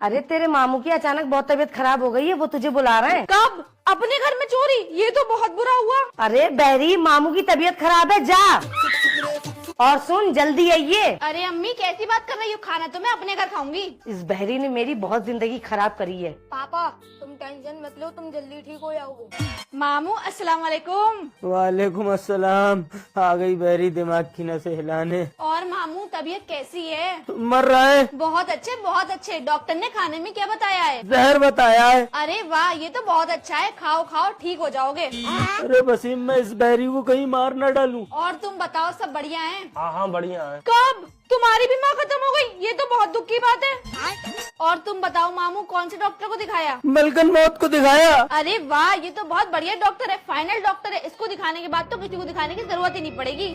अरे तेरे मामू की अचानक बहुत तबीयत खराब हो गई है, वो तुझे बुला रहे हैं। कब? अपने घर में चोरी? ये तो बहुत बुरा हुआ। अरे बहरी, मामू की तबीयत खराब है, जा। और सुन, जल्दी आइए। अरे अम्मी कैसी बात कर रही हो, खाना तो मैं अपने घर खाऊंगी। इस बहरी ने मेरी बहुत जिंदगी खराब करी है। पापा तुम टेंशन मत लो, तुम जल्दी ठीक हो जाओगे। मामू अस्सलाम वालेकुम। वालेकुम अस्सलाम। आ गई बहरी दिमाग की नसें हिलाने। और मामू तबीयत कैसी है? मर रहा है। बहुत अच्छे बहुत अच्छे। डॉक्टर ने खाने में क्या बताया है? जहर बताया है। अरे वाह, ये तो बहुत अच्छा है, खाओ खाओ ठीक हो जाओगे। अरे वसीम, मैं इस बहरी को कहीं मार न डालूं। और तुम बताओ, सब बढ़िया है? हाँ बढ़िया है। कब? तुम्हारी भी माँ खत्म हो गई? ये तो बहुत दुख की बात है। और तुम बताओ मामू, कौन से डॉक्टर को दिखाया? मलकन मौत को दिखाया। अरे वाह, ये तो बहुत बढ़िया डॉक्टर है, फाइनल डॉक्टर है। इसको दिखाने के बाद तो किसी को दिखाने की जरूरत ही नहीं पड़ेगी।